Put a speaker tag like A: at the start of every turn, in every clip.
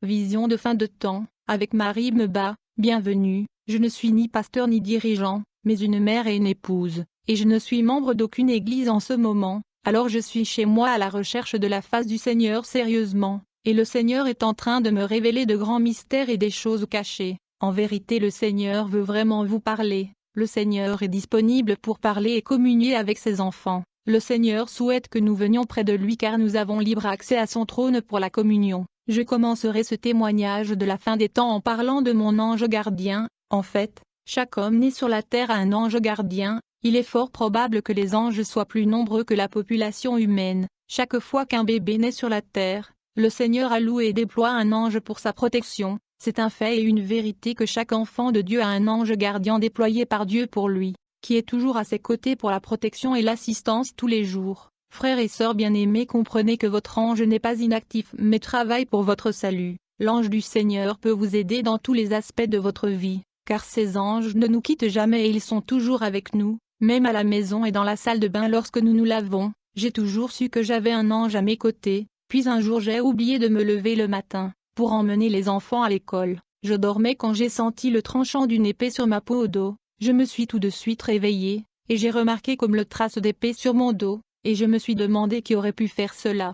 A: Vision de fin de temps, avec Marie Meba, bienvenue. Je ne suis ni pasteur ni dirigeant, mais une mère et une épouse, et je ne suis membre d'aucune église en ce moment, alors je suis chez moi à la recherche de la face du Seigneur sérieusement, et le Seigneur est en train de me révéler de grands mystères et des choses cachées. En vérité, le Seigneur veut vraiment vous parler. Le Seigneur est disponible pour parler et communier avec ses enfants. Le Seigneur souhaite que nous venions près de lui car nous avons libre accès à son trône pour la communion. Je commencerai ce témoignage de la fin des temps en parlant de mon ange gardien. En fait, chaque homme né sur la terre a un ange gardien. Il est fort probable que les anges soient plus nombreux que la population humaine. Chaque fois qu'un bébé naît sur la terre, le Seigneur alloue et déploie un ange pour sa protection. C'est un fait et une vérité que chaque enfant de Dieu a un ange gardien déployé par Dieu pour lui, qui est toujours à ses côtés pour la protection et l'assistance tous les jours. Frères et sœurs bien-aimés, comprenez que votre ange n'est pas inactif mais travaille pour votre salut. L'ange du Seigneur peut vous aider dans tous les aspects de votre vie, car ces anges ne nous quittent jamais et ils sont toujours avec nous, même à la maison et dans la salle de bain lorsque nous nous lavons. J'ai toujours su que j'avais un ange à mes côtés, puis un jour j'ai oublié de me lever le matin pour emmener les enfants à l'école. Je dormais quand j'ai senti le tranchant d'une épée sur ma peau au dos. Je me suis tout de suite réveillée, et j'ai remarqué comme le trace d'épée sur mon dos, et je me suis demandé qui aurait pu faire cela.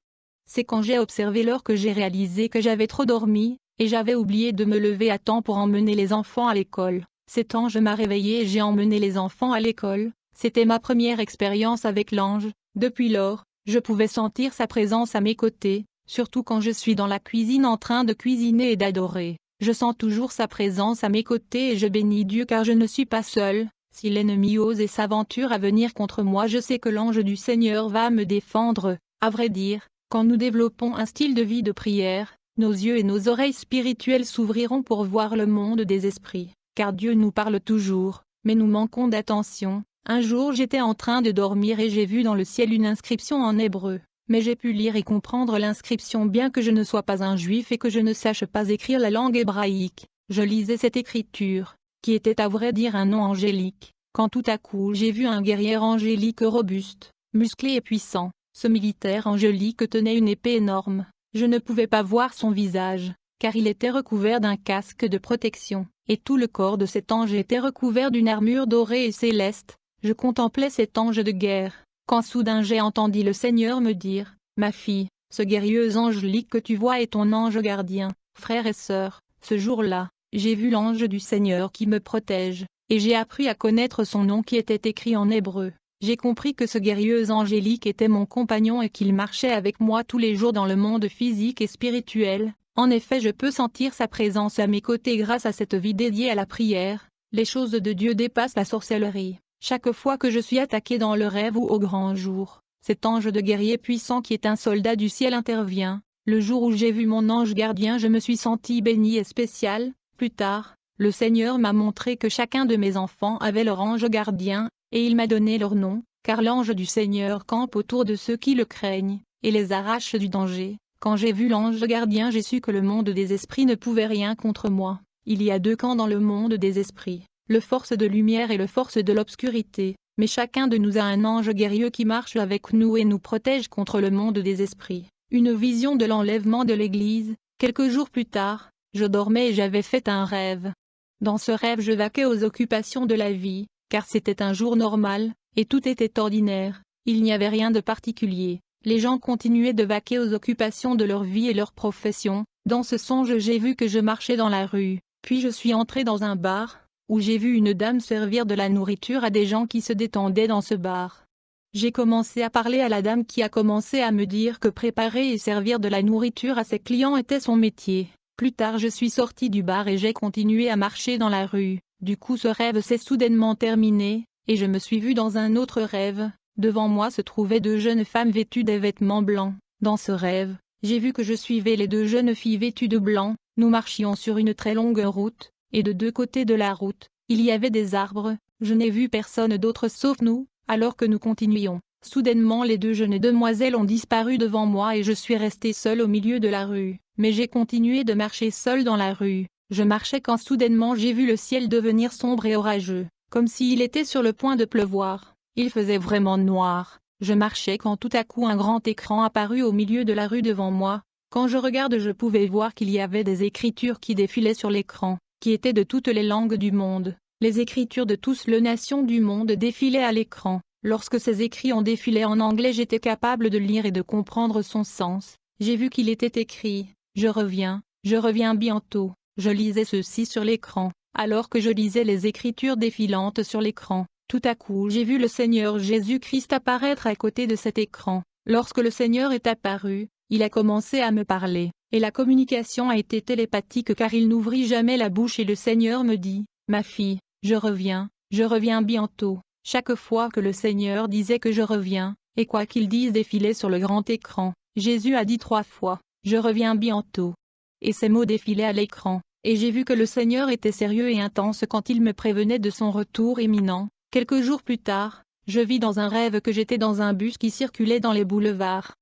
A: C'est quand j'ai observé l'heure que j'ai réalisé que j'avais trop dormi, et j'avais oublié de me lever à temps pour emmener les enfants à l'école. Cet ange m'a réveillée et j'ai emmené les enfants à l'école. C'était ma première expérience avec l'ange. Depuis lors, je pouvais sentir sa présence à mes côtés. Surtout quand je suis dans la cuisine en train de cuisiner et d'adorer. Je sens toujours sa présence à mes côtés et je bénis Dieu car je ne suis pas seul. Si l'ennemi ose et s'aventure à venir contre moi, je sais que l'ange du Seigneur va me défendre. À vrai dire, quand nous développons un style de vie de prière, nos yeux et nos oreilles spirituelles s'ouvriront pour voir le monde des esprits. Car Dieu nous parle toujours, mais nous manquons d'attention. Un jour j'étais en train de dormir et j'ai vu dans le ciel une inscription en hébreu. Mais j'ai pu lire et comprendre l'inscription bien que je ne sois pas un juif et que je ne sache pas écrire la langue hébraïque. Je lisais cette écriture, qui était à vrai dire un nom angélique, quand tout à coup j'ai vu un guerrier angélique robuste, musclé et puissant. Ce militaire angélique tenait une épée énorme. Je ne pouvais pas voir son visage, car il était recouvert d'un casque de protection, et tout le corps de cet ange était recouvert d'une armure dorée et céleste. Je contemplais cet ange de guerre, quand soudain j'ai entendu le Seigneur me dire, « Ma fille, ce guerrier angélique que tu vois est ton ange gardien. » Frères et sœurs, ce jour-là, j'ai vu l'ange du Seigneur qui me protège, et j'ai appris à connaître son nom qui était écrit en hébreu. J'ai compris que ce guerrier angélique était mon compagnon et qu'il marchait avec moi tous les jours dans le monde physique et spirituel. En effet, je peux sentir sa présence à mes côtés grâce à cette vie dédiée à la prière. Les choses de Dieu dépassent la sorcellerie. Chaque fois que je suis attaqué dans le rêve ou au grand jour, cet ange de guerrier puissant qui est un soldat du ciel intervient. Le jour où j'ai vu mon ange gardien, je me suis senti béni et spécial. Plus tard, le Seigneur m'a montré que chacun de mes enfants avait leur ange gardien, et il m'a donné leur nom, car l'ange du Seigneur campe autour de ceux qui le craignent, et les arrache du danger. Quand j'ai vu l'ange gardien, j'ai su que le monde des esprits ne pouvait rien contre moi. Il y a deux camps dans le monde des esprits. Le force de lumière et le force de l'obscurité, mais chacun de nous a un ange guerrier qui marche avec nous et nous protège contre le monde des esprits. Une vision de l'enlèvement de l'Église. Quelques jours plus tard, je dormais et j'avais fait un rêve. Dans ce rêve, je vaquais aux occupations de la vie, car c'était un jour normal, et tout était ordinaire. Il n'y avait rien de particulier. Les gens continuaient de vaquer aux occupations de leur vie et leur profession. Dans ce songe, j'ai vu que je marchais dans la rue, puis je suis entré dans un bar, où j'ai vu une dame servir de la nourriture à des gens qui se détendaient dans ce bar. J'ai commencé à parler à la dame qui a commencé à me dire que préparer et servir de la nourriture à ses clients était son métier. Plus tard, je suis sorti du bar et j'ai continué à marcher dans la rue. Du coup, ce rêve s'est soudainement terminé, et je me suis vu dans un autre rêve. Devant moi se trouvaient deux jeunes femmes vêtues des vêtements blancs. Dans ce rêve, j'ai vu que je suivais les deux jeunes filles vêtues de blanc. Nous marchions sur une très longue route, et de deux côtés de la route, il y avait des arbres. Je n'ai vu personne d'autre sauf nous, alors que nous continuions. Soudainement, les deux jeunes demoiselles ont disparu devant moi et je suis resté seul au milieu de la rue. Mais j'ai continué de marcher seul dans la rue. Je marchais quand soudainement j'ai vu le ciel devenir sombre et orageux, comme s'il était sur le point de pleuvoir. Il faisait vraiment noir. Je marchais quand tout à coup un grand écran apparut au milieu de la rue devant moi. Quand je regarde, je pouvais voir qu'il y avait des écritures qui défilaient sur l'écran, qui étaient de toutes les langues du monde. Les écritures de toutes les nations du monde défilaient à l'écran. Lorsque ces écrits ont défilé en anglais, j'étais capable de lire et de comprendre son sens. J'ai vu qu'il était écrit « Je reviens bientôt ». Je lisais ceci sur l'écran. Alors que je lisais les écritures défilantes sur l'écran, tout à coup j'ai vu le Seigneur Jésus-Christ apparaître à côté de cet écran. Lorsque le Seigneur est apparu, il a commencé à me parler, et la communication a été télépathique car il n'ouvrit jamais la bouche et le Seigneur me dit « Ma fille, je reviens bientôt ». Chaque fois que le Seigneur disait que je reviens, et quoi qu'il dise défilait sur le grand écran, Jésus a dit 3 fois « Je reviens bientôt ». Et ces mots défilaient à l'écran, et j'ai vu que le Seigneur était sérieux et intense quand il me prévenait de son retour imminent. Quelques jours plus tard, je vis dans un rêve que j'étais dans un bus qui circulait dans les boulevards.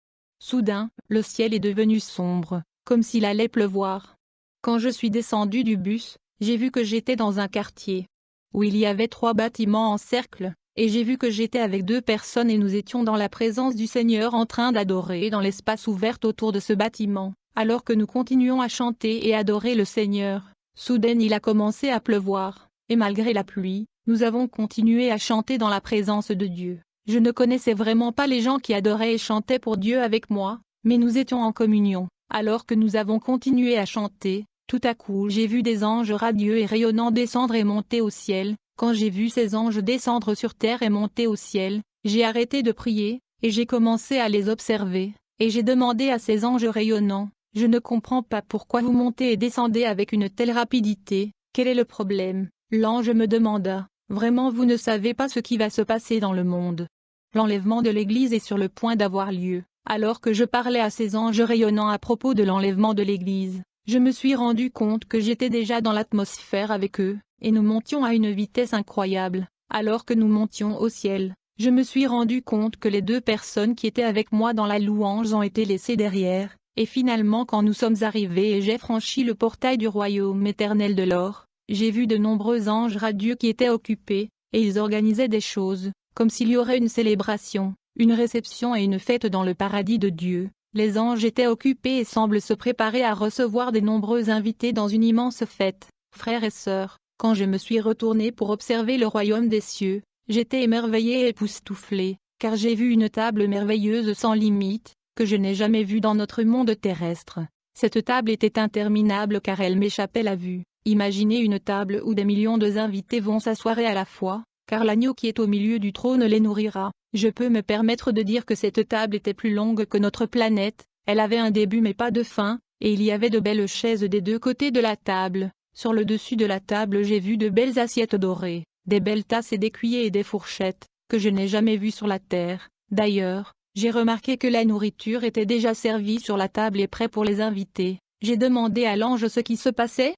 A: Soudain, le ciel est devenu sombre, comme s'il allait pleuvoir. Quand je suis descendu du bus, j'ai vu que j'étais dans un quartier où il y avait 3 bâtiments en cercle, et j'ai vu que j'étais avec 2 personnes et nous étions dans la présence du Seigneur en train d'adorer dans l'espace ouvert autour de ce bâtiment. Alors que nous continuions à chanter et adorer le Seigneur, soudain il a commencé à pleuvoir, et malgré la pluie, nous avons continué à chanter dans la présence de Dieu. Je ne connaissais vraiment pas les gens qui adoraient et chantaient pour Dieu avec moi, mais nous étions en communion. Alors que nous avons continué à chanter, tout à coup j'ai vu des anges radieux et rayonnants descendre et monter au ciel. Quand j'ai vu ces anges descendre sur terre et monter au ciel, j'ai arrêté de prier, et j'ai commencé à les observer, et j'ai demandé à ces anges rayonnants: je ne comprends pas pourquoi vous montez et descendez avec une telle rapidité, quel est le problème? L'ange me demanda: vraiment vous ne savez pas ce qui va se passer dans le monde? L'enlèvement de l'Église est sur le point d'avoir lieu. Alors que je parlais à ces anges rayonnants à propos de l'enlèvement de l'Église, je me suis rendu compte que j'étais déjà dans l'atmosphère avec eux, et nous montions à une vitesse incroyable. Alors que nous montions au ciel, je me suis rendu compte que les 2 personnes qui étaient avec moi dans la louange ont été laissées derrière. Et finalement quand nous sommes arrivés et j'ai franchi le portail du royaume éternel de l'or, j'ai vu de nombreux anges radieux qui étaient occupés, et ils organisaient des choses, comme s'il y aurait une célébration, une réception et une fête dans le paradis de Dieu. Les anges étaient occupés et semblent se préparer à recevoir de nombreux invités dans une immense fête. Frères et sœurs, quand je me suis retourné pour observer le royaume des cieux, j'étais émerveillé et époustouflé, car j'ai vu une table merveilleuse sans limite, que je n'ai jamais vue dans notre monde terrestre. Cette table était interminable car elle m'échappait la vue. Imaginez une table où des millions d'invités vont s'asseoir à la fois, car l'agneau qui est au milieu du trône les nourrira. Je peux me permettre de dire que cette table était plus longue que notre planète, elle avait un début mais pas de fin, et il y avait de belles chaises des 2 côtés de la table. Sur le dessus de la table j'ai vu de belles assiettes dorées, des belles tasses et des cuillers et des fourchettes, que je n'ai jamais vues sur la terre. D'ailleurs, j'ai remarqué que la nourriture était déjà servie sur la table et prête pour les invités. J'ai demandé à l'ange ce qui se passait.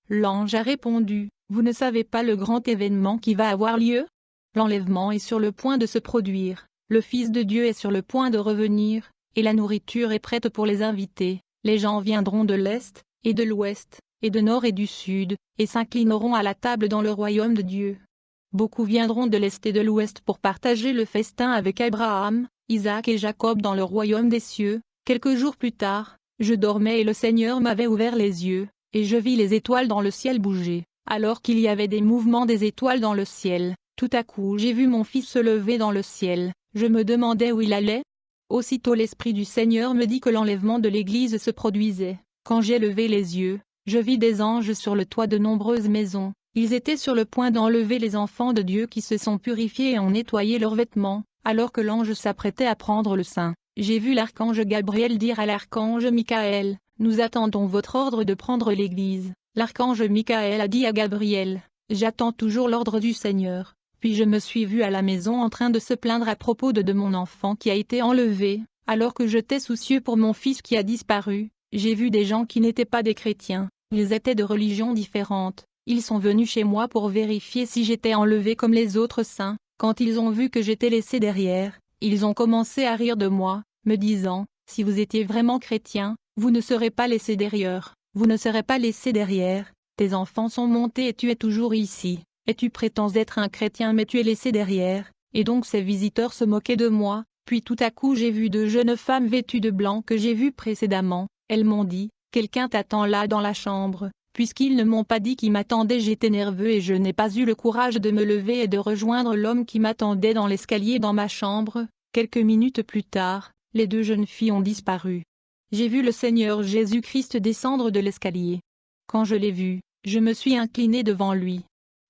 A: L'ange a répondu: vous ne savez pas le grand événement qui va avoir lieu? L'enlèvement est sur le point de se produire, le Fils de Dieu est sur le point de revenir, et la nourriture est prête pour les invités. Les gens viendront de l'Est, et de l'Ouest, et de Nord et du Sud, et s'inclineront à la table dans le royaume de Dieu. Beaucoup viendront de l'Est et de l'Ouest pour partager le festin avec Abraham, Isaac et Jacob dans le royaume des cieux. Quelques jours plus tard, je dormais et le Seigneur m'avait ouvert les yeux, et je vis les étoiles dans le ciel bouger. Alors qu'il y avait des mouvements des étoiles dans le ciel, tout à coup j'ai vu mon fils se lever dans le ciel. Je me demandais où il allait. Aussitôt l'Esprit du Seigneur me dit que l'enlèvement de l'Église se produisait. Quand j'ai levé les yeux, je vis des anges sur le toit de nombreuses maisons. Ils étaient sur le point d'enlever les enfants de Dieu qui se sont purifiés et ont nettoyé leurs vêtements. Alors que l'ange s'apprêtait à prendre le sein, j'ai vu l'archange Gabriel dire à l'archange Michaël: nous attendons votre ordre de prendre l'Église. L'archange Michaël a dit à Gabriel: j'attends toujours l'ordre du Seigneur. Puis je me suis vu à la maison en train de se plaindre à propos de mon enfant qui a été enlevé. Alors que j'étais soucieux pour mon fils qui a disparu, j'ai vu des gens qui n'étaient pas des chrétiens. Ils étaient de religions différentes. Ils sont venus chez moi pour vérifier si j'étais enlevé comme les autres saints. Quand ils ont vu que j'étais laissé derrière, ils ont commencé à rire de moi, me disant: si vous étiez vraiment chrétien, vous ne serez pas laissé derrière. Vous ne serez pas laissé derrière. Tes enfants sont montés et tu es toujours ici. Et tu prétends être un chrétien mais tu es laissé derrière. Et donc ces visiteurs se moquaient de moi. Puis tout à coup j'ai vu 2 jeunes femmes vêtues de blanc que j'ai vues précédemment. Elles m'ont dit, quelqu'un t'attend là dans la chambre. Puisqu'ils ne m'ont pas dit qui m'attendait, j'étais nerveux et je n'ai pas eu le courage de me lever et de rejoindre l'homme qui m'attendait dans l'escalier dans ma chambre. Quelques minutes plus tard, les deux jeunes filles ont disparu. J'ai vu le Seigneur Jésus-Christ descendre de l'escalier. Quand je l'ai vu, je me suis incliné devant lui.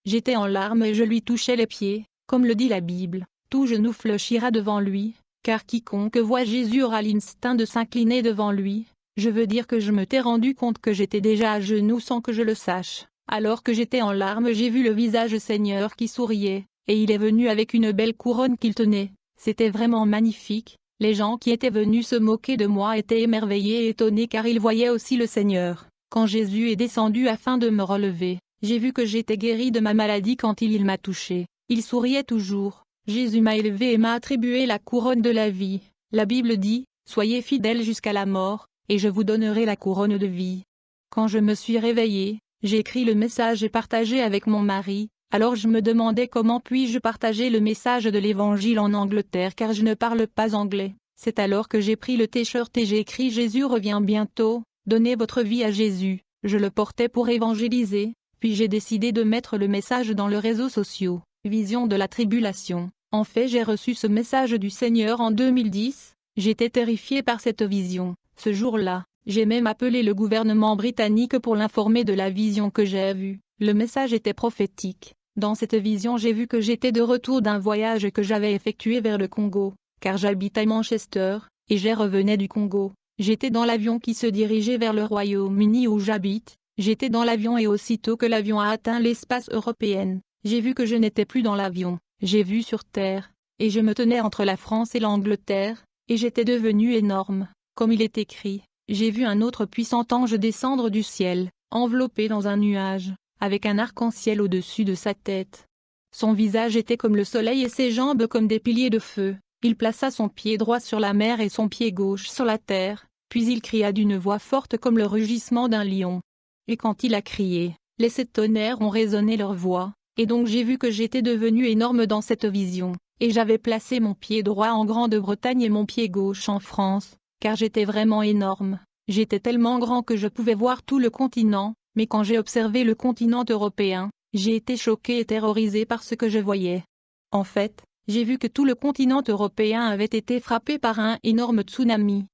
A: J'étais en larmes et je lui touchais les pieds, comme le dit la Bible, tout genou fléchira devant lui, car quiconque voit Jésus aura l'instinct de s'incliner devant lui. Je veux dire que je me t'ai rendu compte que j'étais déjà à genoux sans que je le sache. Alors que j'étais en larmes, j'ai vu le visage Seigneur qui souriait, et il est venu avec une belle couronne qu'il tenait. C'était vraiment magnifique. Les gens qui étaient venus se moquer de moi étaient émerveillés et étonnés car ils voyaient aussi le Seigneur. Quand Jésus est descendu afin de me relever, j'ai vu que j'étais guéri de ma maladie quand il m'a touché. Il souriait toujours. Jésus m'a élevé et m'a attribué la couronne de la vie. La Bible dit, « Soyez fidèles jusqu'à la mort, et je vous donnerai la couronne de vie. » Quand je me suis réveillé, j'ai écrit le message et partagé avec mon mari. Alors je me demandais comment puis-je partager le message de l'Évangile en Angleterre car je ne parle pas anglais. C'est alors que j'ai pris le t-shirt et j'ai écrit « Jésus revient bientôt, donnez votre vie à Jésus ». Je le portais pour évangéliser, puis j'ai décidé de mettre le message dans les réseaux sociaux. Vision de la tribulation. En fait, j'ai reçu ce message du Seigneur en 2010. J'étais terrifié par cette vision. Ce jour-là, j'ai même appelé le gouvernement britannique pour l'informer de la vision que j'ai vue. Le message était prophétique. Dans cette vision, j'ai vu que j'étais de retour d'un voyage que j'avais effectué vers le Congo, car j'habite à Manchester, et je revenais du Congo. J'étais dans l'avion qui se dirigeait vers le Royaume-Uni où j'habite. J'étais dans l'avion et aussitôt que l'avion a atteint l'espace européen, j'ai vu que je n'étais plus dans l'avion. J'ai vu sur terre, et je me tenais entre la France et l'Angleterre, et j'étais devenu énorme. Comme il est écrit, j'ai vu un autre puissant ange descendre du ciel, enveloppé dans un nuage, avec un arc-en-ciel au-dessus de sa tête. Son visage était comme le soleil et ses jambes comme des piliers de feu. Il plaça son pied droit sur la mer et son pied gauche sur la terre, puis il cria d'une voix forte comme le rugissement d'un lion. Et quand il a crié, les sept tonnerres ont résonné leur voix, et donc j'ai vu que j'étais devenu énorme dans cette vision, et j'avais placé mon pied droit en Grande-Bretagne et mon pied gauche en France, car j'étais vraiment énorme. J'étais tellement grand que je pouvais voir tout le continent, mais quand j'ai observé le continent européen, j'ai été choqué et terrorisé par ce que je voyais. En fait, j'ai vu que tout le continent européen avait été frappé par un énorme tsunami.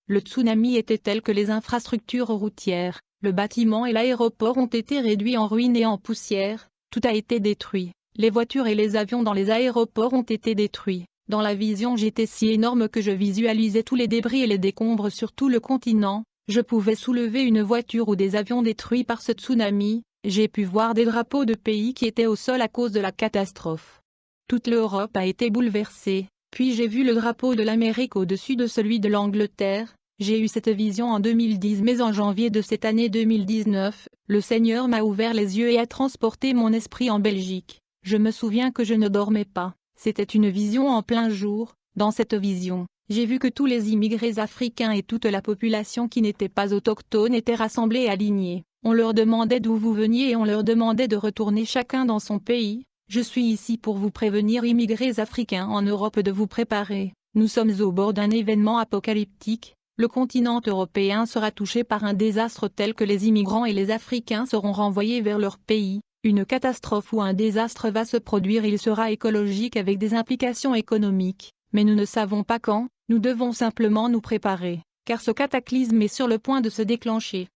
A: Le tsunami était tel que les infrastructures routières, le bâtiment et l'aéroport ont été réduits en ruines et en poussière, tout a été détruit. Les voitures et les avions dans les aéroports ont été détruits. Dans la vision, j'étais si énorme que je visualisais tous les débris et les décombres sur tout le continent. Je pouvais soulever une voiture ou des avions détruits par ce tsunami. J'ai pu voir des drapeaux de pays qui étaient au sol à cause de la catastrophe. Toute l'Europe a été bouleversée. Puis j'ai vu le drapeau de l'Amérique au-dessus de celui de l'Angleterre. J'ai eu cette vision en 2010 mais en janvier de cette année 2019, le Seigneur m'a ouvert les yeux et a transporté mon esprit en Belgique. Je me souviens que je ne dormais pas. C'était une vision en plein jour. Dans cette vision, j'ai vu que tous les immigrés africains et toute la population qui n'était pas autochtone étaient rassemblés et alignés. On leur demandait d'où vous veniez et on leur demandait de retourner chacun dans son pays. Je suis ici pour vous prévenir, immigrés africains en Europe, de vous préparer. Nous sommes au bord d'un événement apocalyptique. Le continent européen sera touché par un désastre tel que les immigrants et les Africains seront renvoyés vers leur pays. Une catastrophe ou un désastre va se produire, il sera écologique avec des implications économiques, mais nous ne savons pas quand. Nous devons simplement nous préparer, car ce cataclysme est sur le point de se déclencher.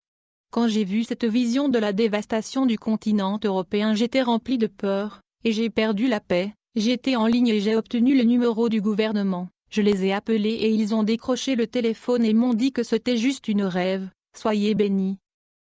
A: Quand j'ai vu cette vision de la dévastation du continent européen, j'étais rempli de peur, et j'ai perdu la paix. J'étais en ligne et j'ai obtenu le numéro du gouvernement. Je les ai appelés et ils ont décroché le téléphone et m'ont dit que c'était juste une rêve. Soyez bénis.